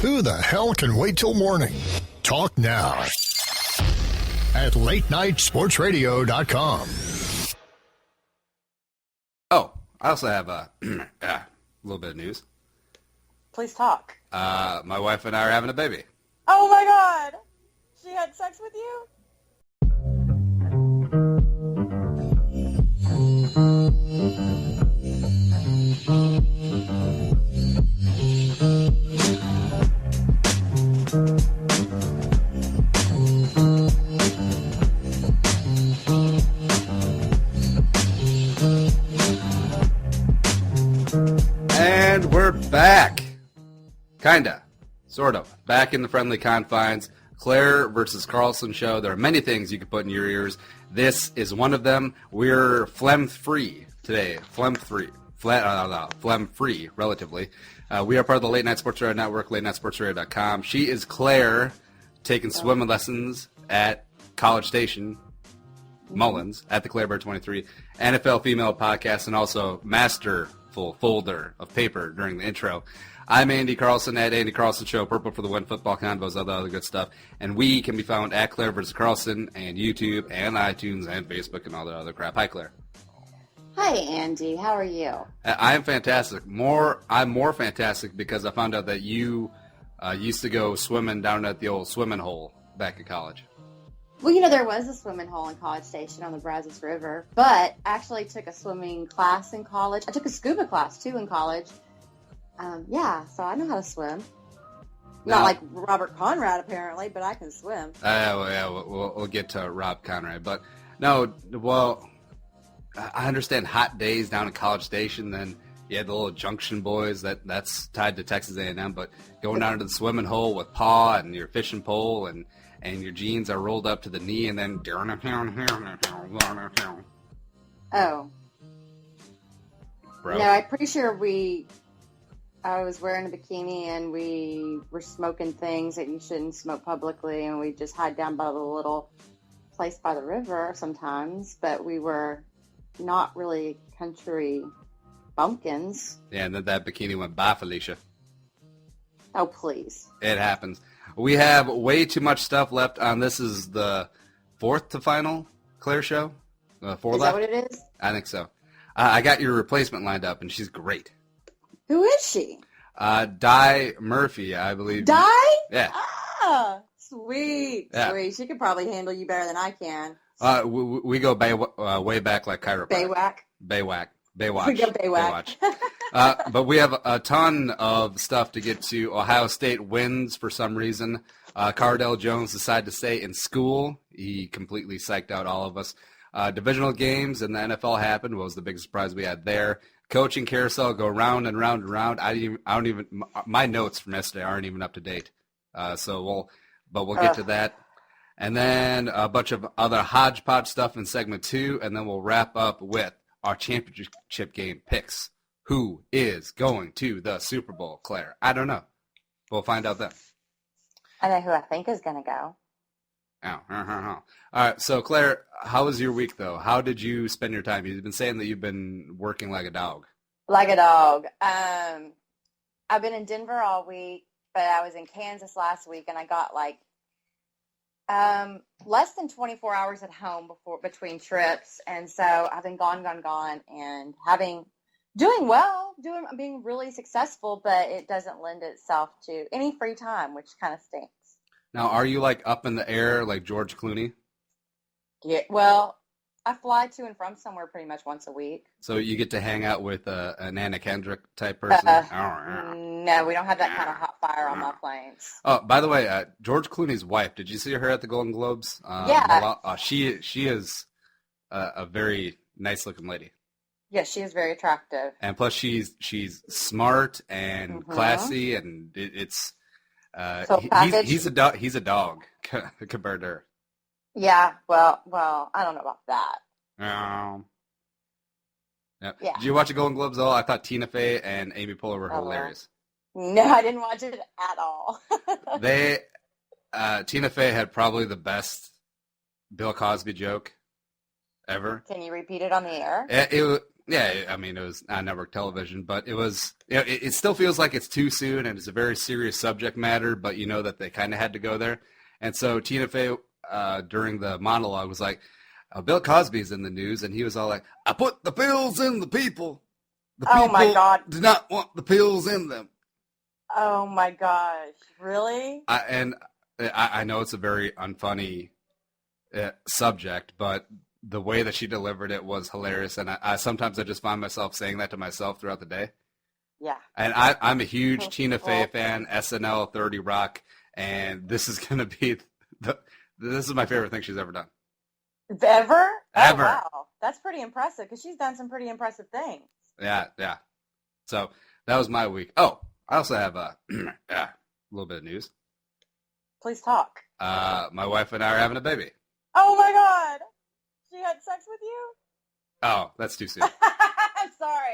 Who the hell can wait till morning? Talk now at latenightsportsradio.com. Oh, I also have a little bit of news. Please talk. My wife and I are having a baby. Oh my God! She had sex with you? And we're back. Kinda. Sort of. Back in the friendly confines. Claire-vs-Carlson Show. There are many things you can put in your ears. This is one of them. We're phlegm-free today. Phlegm-free, relatively. We are part of the Late Night Sports Radio Network, latenightsportsradio.com. She is Claire, taking swimming lessons at College Station, Mullins, at the Claire Bear 23, NFL Female Podcast, and also masterful folder of paper during the intro. I'm Andy Carlson at Andy Carlson Show, Purple for the Win, Football Convos, all the other good stuff. And we can be found at Claire vs. Carlson and YouTube and iTunes and Facebook and all the other crap. Hi, Claire. Hi, Andy. How are you? I am fantastic. I'm more fantastic because I found out that you used to go swimming down at the old swimming hole back in college. Well, you know, there was a swimming hole in College Station on the Brazos River, but I actually took a swimming class in college. I took a scuba class, too, in college. So I know how to swim. Not like Robert Konrad, apparently, but I can swim. We'll get to Rob Conrad. But, no, well, I understand hot days down at College Station, then you had the little Junction Boys, that's tied to Texas A&M, but going down to the swimming hole with paw and your fishing pole and your jeans are rolled up to the knee and then... Oh. Bro. No, I'm pretty sure I was wearing a bikini and we were smoking things that you shouldn't smoke publicly, and we just hide down by the little place by the river sometimes, but we were not really country bumpkins. Yeah, and then that bikini went by, Felicia. Oh, please. It happens. We have way too much stuff left on. This is the fourth to final Claire show. Four is left? That what it is? I think so. I got your replacement lined up, and she's great. Who is she? Di Murphy, I believe. Di? Yeah. Ah, sweet. Yeah. Sweet. She could probably handle you better than I can. We go way back like chiropractic. Baywatch. Baywatch. We go Baywatch. But we have a ton of stuff to get to. Ohio State wins for some reason. Cardale Jones decided to stay in school. He completely psyched out all of us. Divisional games and the NFL happened. Was the biggest surprise we had there. Coaching carousel go round and round and round. My notes from yesterday aren't even up to date. We'll get to that. And then a bunch of other hodgepodge stuff in segment 2, and then we'll wrap up with our championship game picks. Who is going to the Super Bowl, Claire? I don't know. We'll find out then. I know who I think is going to go. All right, so Claire, how was your week, though? How did you spend your time? You've been saying that you've been working like a dog. Like a dog. I've been in Denver all week, but I was in Kansas last week, and I got less than 24 hours at home between trips, and so I've been gone, and doing well, being really successful, but it doesn't lend itself to any free time, which kind of stinks. Now, are you like up in the air like George Clooney? Yeah, well, I fly to and from somewhere pretty much once a week. So you get to hang out with an Anna Kendrick type person? No, we don't have that kind of hot fire on my planes. Oh, by the way, George Clooney's wife, did you see her at the Golden Globes? Yeah. She is a very nice-looking lady. Yeah, she is very attractive. And plus, she's smart and classy, and it's he's a dog. He's a dog compared to her. Yeah, well, I don't know about that. Yeah. Yeah. Did you watch the Golden Globes at all? I thought Tina Fey and Amy Poehler were hilarious. No, I didn't watch it at all. Tina Fey had probably the best Bill Cosby joke ever. Can you repeat it on the air? Yeah, I mean, it was on network television, but it was, it still feels like it's too soon, and it's a very serious subject matter, but you know that they kind of had to go there. And so Tina Fey, during the monologue, was like, Bill Cosby's in the news, and he was all like, I put the pills in the people. The people my God. do not want the pills in them. Oh, my gosh. Really? I know it's a very unfunny subject, but the way that she delivered it was hilarious, and I sometimes I just find myself saying that to myself throughout the day. Yeah. And I'm a huge Tina Fey fan, SNL, 30 Rock, and this is going to be this is my favorite thing she's ever done. Ever? Ever. Oh, wow. That's pretty impressive because she's done some pretty impressive things. Yeah. So that was my week. Oh, I also have a little bit of news. Please talk. My wife and I are having a baby. Oh, my God. She had sex with you? Oh, that's too soon. I'm sorry.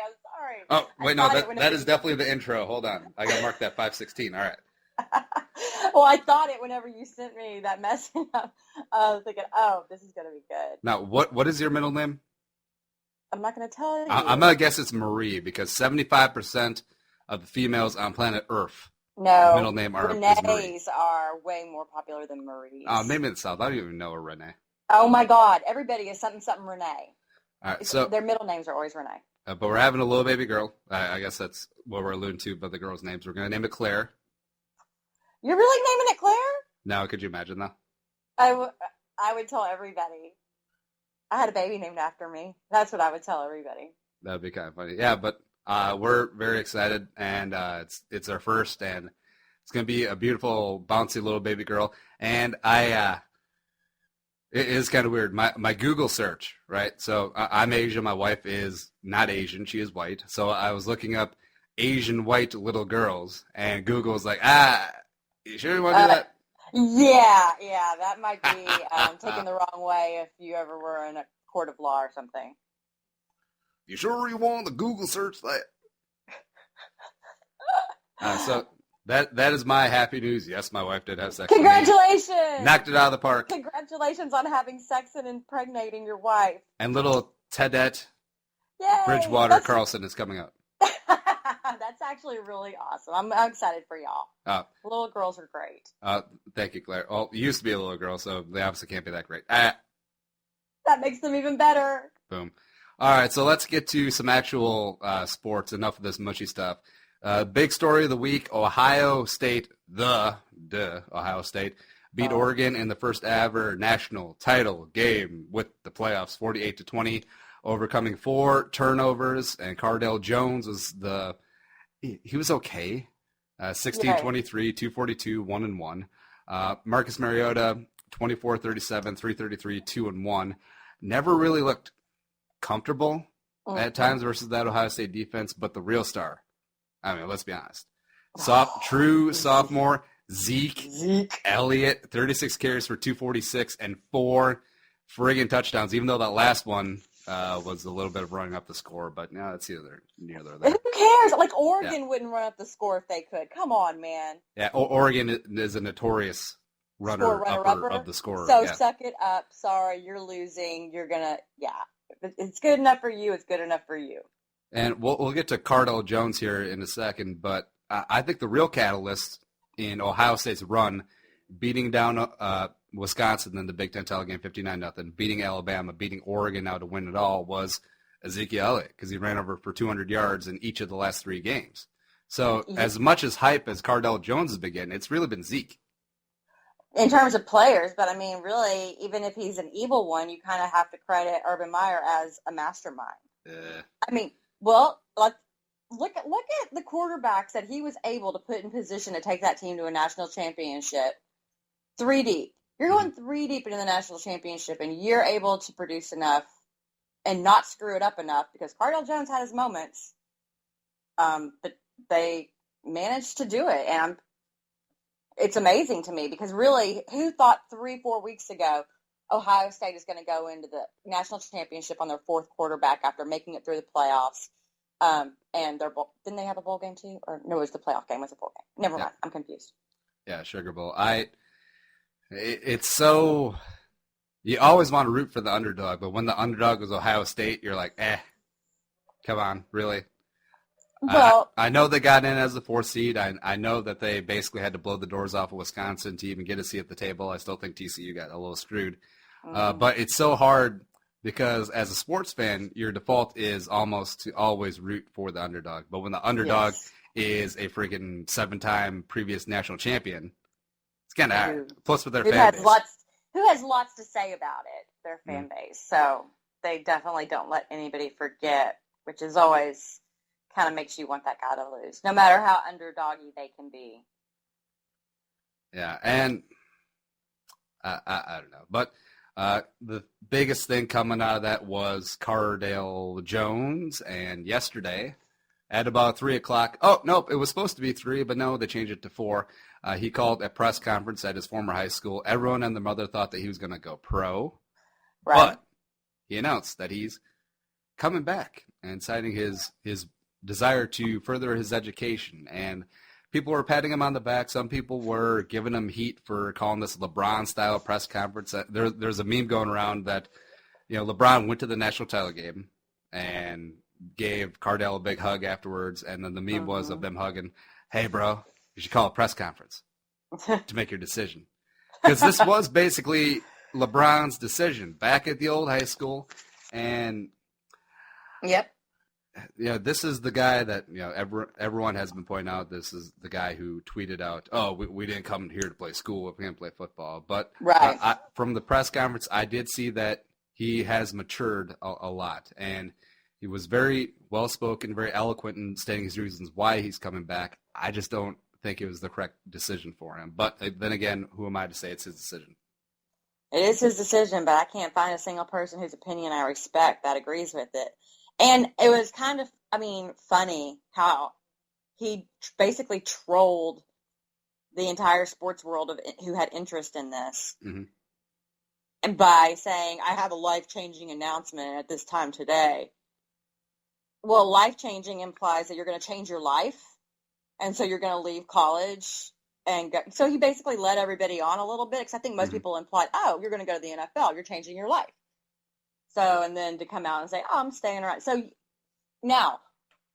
Oh, wait, no, that is definitely the intro. Hold on. I got to mark that 516. All right. Well, I thought it whenever you sent me that message. I was thinking, oh, this is going to be good. Now, what is your middle name? I'm not going to tell you. I'm going to guess it's Marie because 75% of the females on planet Earth middle name is Marie. Renees are way more popular than Marie's. Maybe in the South. I don't even know a Renee. Oh, my God. Everybody is something Renee. All right, so their middle names are always Renee. But we're having a little baby girl. I guess that's what we're alluding to, but the girl's names. We're going to name it Claire. You're really naming it Claire? Now, could you imagine that? I would tell everybody. I had a baby named after me. That's what I would tell everybody. That would be kind of funny. Yeah, but we're very excited, and it's our first, and it's going to be a beautiful, bouncy little baby girl. And it is kind of weird. My Google search, right? So I'm Asian. My wife is not Asian. She is white. So I was looking up Asian white little girls, and Google was like, you sure you want to do that? Yeah, that might be taken the wrong way if you ever were in a court of law or something. You sure you want the Google search that? So that is my happy news. Yes, my wife did have sex. Congratulations! Knocked it out of the park. Congratulations on having sex and impregnating your wife. And little Tedette Yay! Bridgewater Carlson is coming up. That's actually really awesome. I'm excited for y'all. Little girls are great. Thank you, Claire. Well, you used to be a little girl, so they obviously can't be that great. That makes them even better. Boom. All right, so let's get to some actual sports. Enough of this mushy stuff. Big story of the week, Ohio State, Ohio State, beat Oregon in the first ever national title game with the playoffs, 48-20, overcoming 4 turnovers, and Cardale Jones was he was okay. 16-23, 242, 1-1. Marcus Mariota, 24-37, 333, 2-1. Never really looked comfortable at times versus that Ohio State defense, but the real star, I mean, let's be honest. True sophomore, Zeke Elliott, 36 carries for 246 and 4 friggin' touchdowns, even though that last one was a little bit of running up the score, but now it's neither there. Who cares? Like, Oregon wouldn't run up the score if they could. Come on, man. Yeah, Oregon is a notorious runner-upper of the score. So suck it up. Sorry, you're losing. You're going to, it's good enough for you. It's good enough for you. And we'll get to Cardale Jones here in a second, but I think the real catalyst in Ohio State's run, beating down Wisconsin in the Big Ten title game 59-0, beating Alabama, beating Oregon now to win it all, was Ezekiel Elliott, because he ran over for 200 yards in each of the last 3 games. So as much as hype as Cardale Jones has been getting, it's really been Zeke. In terms of players, but I mean, really, even if he's an evil one, you kind of have to credit Urban Meyer as a mastermind. I mean, well, like, look at the quarterbacks that he was able to put in position to take that team to a national championship. 3 deep. You're going 3 deep into the national championship, and you're able to produce enough and not screw it up enough, because Cardale Jones had his moments, but they managed to do it. And it's amazing to me, because really, who thought 3-4 weeks ago Ohio State is going to go into the national championship on their 4th quarterback after making it through the playoffs? And didn't they have a bowl game too? Or no, it was the playoff game. It was a bowl game. Never mind. I'm confused. Yeah, Sugar Bowl. It's so, you always want to root for the underdog, but when the underdog was Ohio State, you're like, Come on, really? Well, I know they got in as the 4th seed. I know that they basically had to blow the doors off of Wisconsin to even get a seat at the table. I still think TCU got a little screwed. But it's so hard because as a sports fan, your default is almost to always root for the underdog. But when the underdog is a freaking 7-time previous national champion, it's kind of hard. Plus with their fan base. Who has lots to say about it, their fan base. So they definitely don't let anybody forget, which is always kind of makes you want that guy to lose, no matter how underdoggy they can be. Yeah, and I don't know. But the biggest thing coming out of that was Cardale Jones, and yesterday at about 3 o'clock, oh, nope, it was supposed to be 3, but no, they changed it to 4. He called a press conference at his former high school. Everyone and their mother thought that he was going to go pro, but he announced that he's coming back and citing his desire to further his education. And people were patting him on the back. Some people were giving him heat for calling this LeBron-style press conference. There's a meme going around that, LeBron went to the national title game and gave Cardale a big hug afterwards, and then the meme was of them hugging, hey, bro, you should call a press conference to make your decision. Because this was basically LeBron's decision back at the old high school. And this is the guy that everyone has been pointing out. This is the guy who tweeted out, "Oh, we didn't come here to play school. We can't play football." But from the press conference, I did see that he has matured a lot, and he was very well spoken, very eloquent in stating his reasons why he's coming back. I just don't think it was the correct decision for him. But then again, who am I to say it's his decision? It is his decision, but I can't find a single person whose opinion I respect that agrees with it. And it was kind of, funny how he basically trolled the entire sports world who had interest in this. Mm-hmm. And by saying, I have a life-changing announcement at this time today. Well, life-changing implies that you're going to change your life. And so you're going to leave college and go. So he basically led everybody on a little bit, because I think most people implied, oh, you're going to go to the NFL. You're changing your life. So, and then to come out and say, oh, I'm staying around. So now,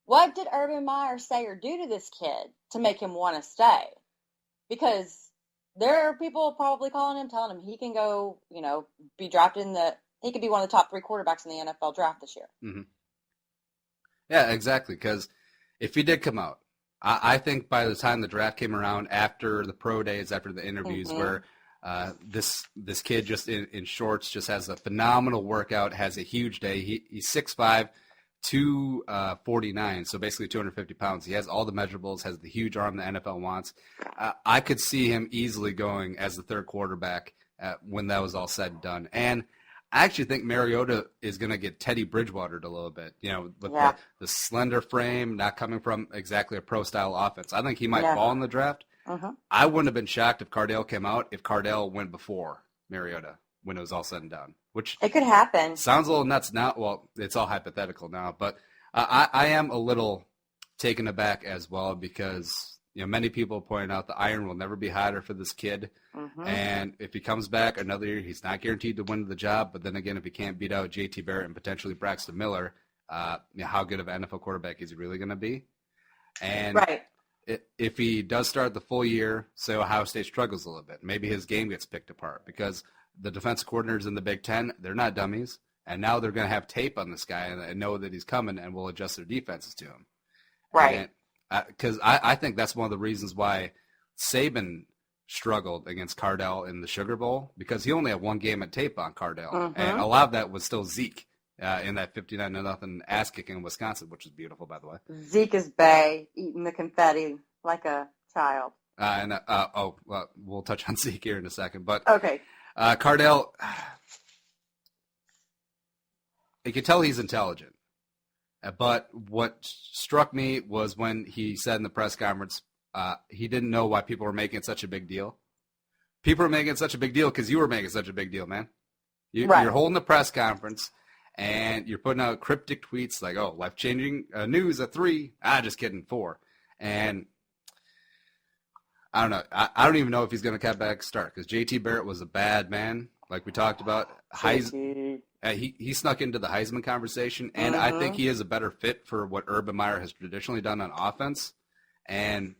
what did Urban Meyer say or do to this kid to make him want to stay? Because there are people probably calling him, telling him he can go, be drafted he could be one of the top 3 quarterbacks in the NFL draft this year. Mm-hmm. Yeah, exactly. Because if he did come out, I think by the time the draft came around, after the pro days, after the interviews, where this kid just in shorts just has a phenomenal workout, has a huge day. He's 6'5", 249, so basically 250 pounds. He has all the measurables, has the huge arm the NFL wants. I could see him easily going as the 3rd quarterback when that was all said and done. And I actually think Mariota is going to get Teddy Bridgewatered a little bit, with the slender frame, not coming from exactly a pro-style offense. I think he might fall in the draft. I wouldn't have been shocked if Cardale came out if Cardale went before Mariota when it was all said and done. Which it could happen. Sounds a little nuts now. Well, it's all hypothetical now, but I am a little taken aback as well, because many people point out the iron will never be hotter for this kid. And if he comes back another year, he's not guaranteed to win the job. But then again, if he can't beat out J.T. Barrett and potentially Braxton Miller, how good of an NFL quarterback is he really going to be? And if he does start the full year, say Ohio State struggles a little bit, maybe his game gets picked apart, because the defensive coordinators in the Big Ten, they're not dummies. And now they're going to have tape on this guy and know that he's coming and will adjust their defenses to him. Right. Because I think that's one of the reasons why Saban struggled against Cardale in the Sugar Bowl, because he only had 1 game of tape on Cardale. And a lot of that was still Zeke in that 59-0 ass kicking in Wisconsin, which was beautiful, by the way. Zeke is Bay, eating the confetti like a child. We'll touch on Zeke here in a second. But okay. Cardale, you can tell he's intelligent. But what struck me was when he said in the press conference, he didn't know why people were making such a big deal. People were making such a big deal because you were making such a big deal, man. You're holding a press conference, and you're putting out cryptic tweets like, oh, life-changing news at 3. Just kidding, 4. And I don't know. I don't even know if he's going to come back start, because J.T. Barrett was a bad man, like we talked about. he snuck into the Heisman conversation, and I think he is a better fit for what Urban Meyer has traditionally done on offense. And